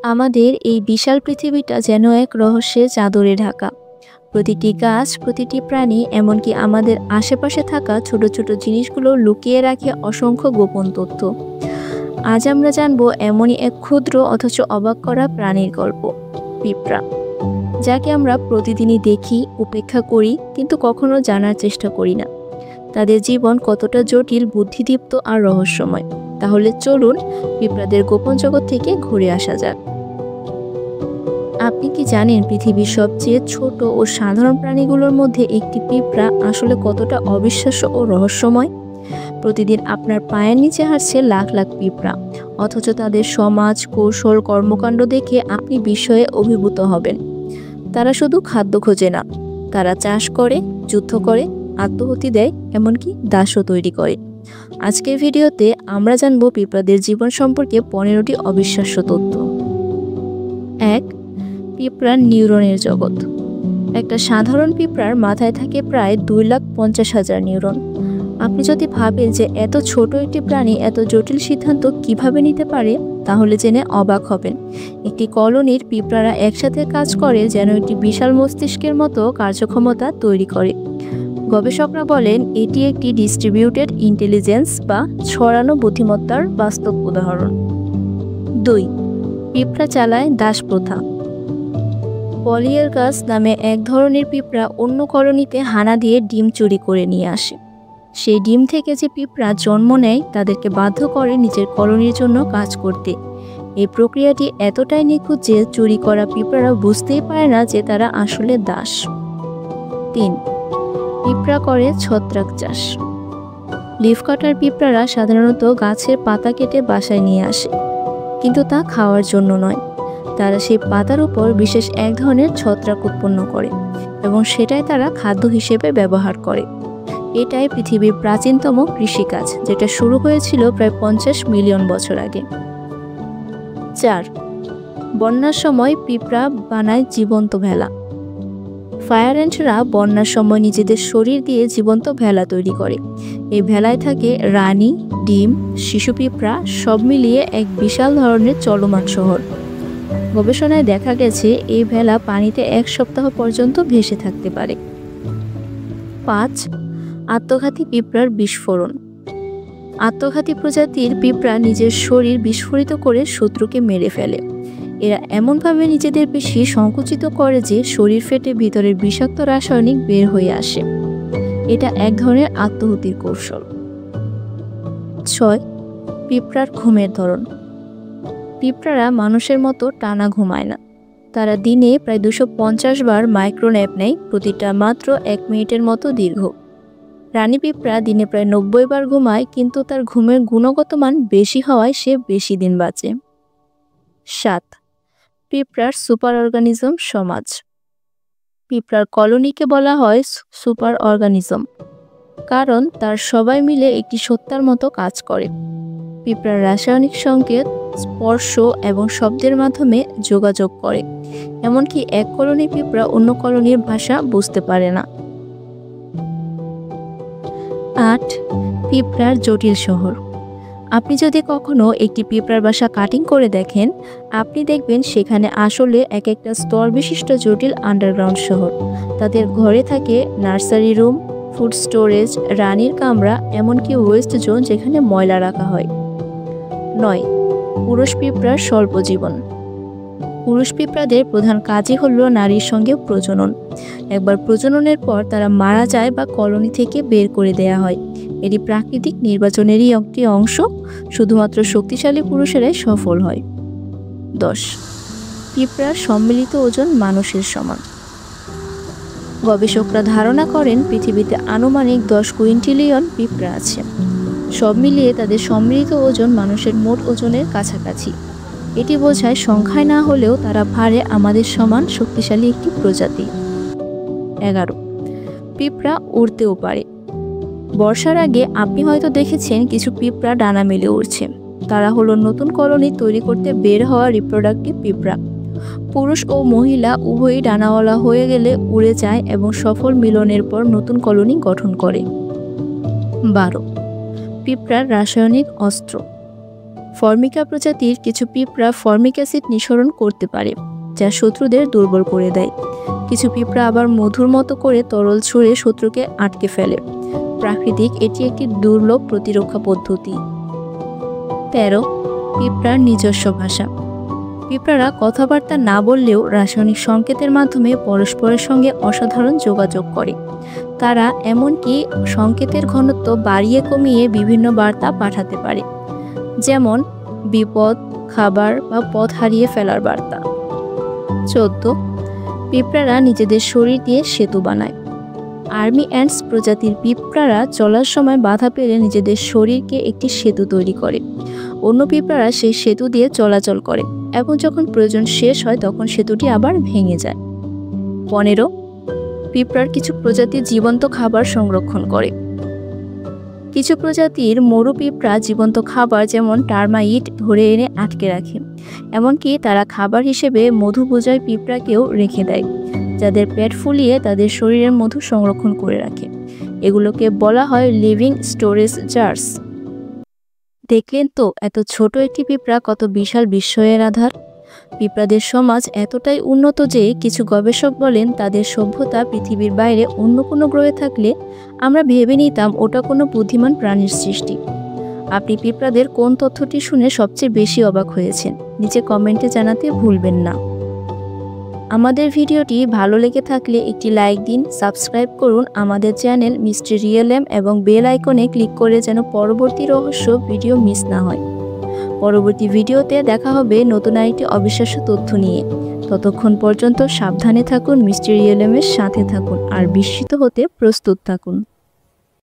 আমাদের এই বিশাল পৃথিবীটা যেন এক রহস্যের চাদরে ঢাকা। প্রতিটি গাছ, প্রতিটি প্রাণী, এমনকি আমাদের আশেপাশে থাকা ছোট ছোট জিনিসগুলো লুকিয়ে রাখে অসংখ্য গোপন তথ্য। আজ আমরা জানবো এমনই এক ক্ষুদ্র অথচ অবাক করা প্রাণীর গল্প, পিঁপড়া, যাকে আমরা প্রতিদিনই দেখি, উপেক্ষা করি, কিন্তু কখনো জানার চেষ্টা করি না তাদের জীবন কতটা জটিল, বুদ্ধিদীপ্ত আর রহস্যময়। তাহলে চলুন পিঁপড়াদের গোপন জগৎ থেকে ঘুরে আসা যাক। আপনি কি জানেন পৃথিবীর সবচেয়ে ছোট ও সাধারণ প্রাণীগুলোর মধ্যে একটি পিঁপড়া আসলে কতটা অবিশ্বাস্য ও রহস্যময়? প্রতিদিন আপনার পায়ের নিচে হাঁটছে লাখ লাখ পিঁপড়া, অথচ তাদের সমাজ, কৌশল, কর্মকাণ্ড দেখে আপনি বিস্ময়ে অভিভূত হবেন। তারা শুধু খাদ্য খোঁজে না, তারা চাষ করে, যুদ্ধ করে, আত্মাহুতি দেয়, এমনকি দাসও তৈরি করে। আজকের ভিডিওতে আমরা জানব পিঁপড়াদের জীবন সম্পর্কে 15টি অবিশ্বাস্য তথ্য। 1. পিঁপড়ার নিউরনের জগৎ। একটা সাধারণ পিঁপড়ার মাথায় থাকে প্রায় 2,50,000 নিউরন। আপনি যদি ভাবেন যে এত ছোট একটি প্রাণী এত জটিল সিদ্ধান্ত কিভাবে নিতে পারে, তাহলে জেনে অবাক হবেন। একটি কলোনির পিঁপড়ারা একসাথে কাজ করে যেন একটি বিশাল মস্তিষ্কের মতো কার্যক্ষমতা তৈরি করে। গবেষকরা বলেন এটি একটি ডিস্ট্রিবিউটেড ইন্টেলিজেন্স বা ছড়ানো বুদ্ধিমত্তার বাস্তব উদাহরণ। 2. পিঁপড়া চালায় দাস প্রথা। পলিয়ারগাস নামে এক ধরনের পিঁপড়া অন্য কলোনিতে হানা দিয়ে ডিম চুরি করে নিয়ে আসে। সেই ডিম থেকে যে পিঁপড়া জন্ম নেয় তাদেরকে বাধ্য করে নিজের কলোনির জন্য কাজ করতে। এই প্রক্রিয়াটি এতটাই নিখুঁত যে চুরি করা পিঁপড়ারা বুঝতেই পারে না যে তারা আসলে দাস। 3. পিঁপড়া করে ছত্রাক চাষ। লিফ কাটার পিঁপড়ারা সাধারণত গাছের পাতা কেটে বাসায় নিয়ে আসে, কিন্তু তা খাওয়ার জন্য নয়। তারা সেই পাতার উপর বিশেষ এক ধরনের ছত্রাক উৎপন্ন করে এবং সেটাই তারা খাদ্য হিসেবে ব্যবহার করে। এটাই পৃথিবীর প্রাচীনতম কৃষিকাজ, যেটা শুরু হয়েছিল প্রায় 50 মিলিয়ন বছর আগে। 4. বন্যার সময় পিঁপড়া বানায় জীবন্ত ভেলা। ফায়ার অ্যান্টরা বন্যার সময় নিজেদের শরীর দিয়ে জীবন্ত ভেলা তৈরি করে। এই ভেলায় থাকে রানী, ডিম, শিশু পিঁপড়া, সব মিলিয়ে এক বিশাল ধরনের চলমান শহর। গবেষণায় দেখা গেছে এই ভেলা পানিতে 1 সপ্তাহ পর্যন্ত ভেসে থাকতে পারে। 5. আত্মঘাতী পিঁপড়ার বিস্ফোরণ। আত্মঘাতী প্রজাতির পিঁপড়া নিজের শরীর বিস্ফোরিত করে শত্রুকে মেরে ফেলে। এরা এমনভাবে নিজেদের পেশি সংকুচিত করে যে শরীর ফেটে ভিতরের বিষাক্ত রাসায়নিক বের হয়ে আসে। এটা এক ধরনের আত্মাহুতির কৌশল। 6. পিঁপড়ার ঘুমের ধরন। পিঁপড়ারা মানুষের মতো টানা ঘুমায় না। তারা দিনে প্রায় 250 বার মাইক্রোন্যাপ নেয়, প্রতিটা মাত্র 1 মিনিটের মতো দীর্ঘ। রানী পিঁপড়া দিনে প্রায় 90 বার ঘুমায়, কিন্তু তার ঘুমের গুণগত মান বেশি হওয়ায় সে বেশি দিন বাঁচে। 7. পিঁপড়ার সুপার অর্গানিজম সমাজ। পিঁপড়ার কলোনিকে বলা হয় সুপার অর্গানিজম, কারণ তার সবাই মিলে একটি সত্তার মতো কাজ করে। পিঁপড়ার রাসায়নিক সংকেত, স্পর্শ এবং শব্দের মাধ্যমে যোগাযোগ করে, এমনকি এক কলোনি পিঁপড়া অন্য কলোনির ভাষা বুঝতে পারে না। 8. পিঁপড়ার জটিল শহর। আপনি যদি কখনো একটি পিঁপড়ার বাসা কাটিং করে দেখেন, আপনি দেখবেন সেখানে আসলে এক একটা স্তর বিশিষ্ট জটিল আন্ডারগ্রাউন্ড শহর। তাদের ঘরে থাকে নার্সারি রুম, ফুড স্টোরেজ, রানীর কামরা, এমনকি ওয়েস্ট জোন যেখানে ময়লা রাখা হয়। 9. পুরুষ পিঁপড়ার স্বল্প জীবন। পুরুষ পিঁপড়াদের প্রধান কাজই হলো নারীর সঙ্গে প্রজনন। একবার প্রজননের পর তারা মারা যায় বা কলোনি থেকে বের করে দেয়া হয়। এটি প্রাকৃতিক নির্বাচনেরই একটি অংশ। শুধুমাত্র শক্তিশালী পুরুষেরাই সফল হয়। 10. পিঁপড়ার সম্মিলিত ওজন মানুষের সমান। গবেষকরা ধারণা করেন পৃথিবীতে আনুমানিক 10 কুইন্টিলিয়ন পিঁপড়া আছে। সব মিলিয়ে তাদের সম্মিলিত ওজন মানুষের মোট ওজনের কাছাকাছি। এটি বোঝায় সংখ্যায় না হলেও তারা ভারে আমাদের সমান শক্তিশালী একটি প্রজাতি। 11. পিঁপড়া উড়তেও পারে। বর্ষার আগে আপনি হয়তো দেখেছেন কিছু পিঁপড়া ডানা মেলে উড়ছে। তারা হলো নতুন কলোনি তৈরি করতে বের হওয়া রিপ্রোডাক্টিভ পিঁপড়া। পুরুষ ও মহিলা উভয়ই ডানাওয়ালা হয়ে গেলে উড়ে যায় এবং সফল মিলনের পর নতুন কলোনি গঠন করে। 12. পিঁপড়ার রাসায়নিক অস্ত্র। ফর্মিকা প্রজাতির কিছু পিঁপড়া ফর্মিক অ্যাসিড নিঃসরণ করতে পারে, যা শত্রুদের দুর্বল করে দেয়। কিছু পিঁপড়া আবার মধুর মতো করে তরল ছুঁড়ে শত্রুকে আটকে ফেলে। প্রাকৃতিক এটি একটি দুর্লভ প্রতিরক্ষা পদ্ধতি। 13. পিঁপড়ার নিজস্ব ভাষা। পিঁপড়ারা কথাবার্তা না বললেও রাসায়নিক সংকেতের মাধ্যমে পরস্পরের সঙ্গে অসাধারণ যোগাযোগ করে। তারা এমনকি সংকেতের ঘনত্ব বাড়িয়ে কমিয়ে বিভিন্ন বার্তা পাঠাতে পারে, যেমন বিপদ, খাবার বা পথ হারিয়ে ফেলার বার্তা। 14. পিঁপড়ারা নিজেদের শরীর দিয়ে সেতু বানায়। আর্মি অ্যান্টস প্রজাতির পিঁপড়ারা চলার সময় বাধা পেলে নিজেদের শরীরকে একটি সেতু তৈরি করে। অন্য পিঁপড়ারা সেই সেতু দিয়ে চলাচল করে এবং যখন প্রয়োজন শেষ হয় তখন সেতুটি আবার ভেঙে যায়। 15. পিঁপড়ার কিছু প্রজাতি জীবন্ত খাবার সংরক্ষণ করে। কিছু প্রজাতির মরু পিঁপড়া জীবন্ত খাবার যেমন টারমাইট ধরে এনে আটকে রাখে। এমনকি তারা খাবার হিসেবে মধু বোঝায় পিঁপড়াকেও রেখে দেয়, যাদের পেট ফুলিয়ে তাদের শরীরের মধু সংরক্ষণ করে রাখে। এগুলোকে বলা হয় লিভিং স্টোরেজ জার্স। দেখলেন তো, এত ছোট একটি পিঁপড়া কত বিশাল বিস্ময়ের আধার। পিঁপড়াদের সমাজ এতটাই উন্নত যে কিছু গবেষক বলেন তাদের সভ্যতা পৃথিবীর বাইরে অন্য কোনো গ্রহে থাকলে আমরা ভেবে নিতাম ওটা কোনো বুদ্ধিমান প্রাণীর সৃষ্টি। আপনি পিঁপড়াদের কোন তথ্যটি শুনে সবচেয়ে বেশি অবাক হয়েছেন নিচে কমেন্টে জানাতে ভুলবেন না। আমাদের ভিডিওটি ভালো লেগে থাকলে একটি লাইক দিন, সাবস্ক্রাইব করুন আমাদের চ্যানেল মিস্ট্রি রিয়েলএম এবং বেল আইকনে ক্লিক করে যেন পরবর্তী রহস্য ভিডিও মিস না হয়। পরবর্তী ভিডিওতে দেখা হবে নতুন আরেকটি অবিশ্বাস্য তথ্য নিয়ে। ততক্ষণ পর্যন্ত সাবধানে থাকুন, মিস্ট্রি রিয়েলএমের সাথে থাকুন আর বিস্মিত হতে প্রস্তুত থাকুন।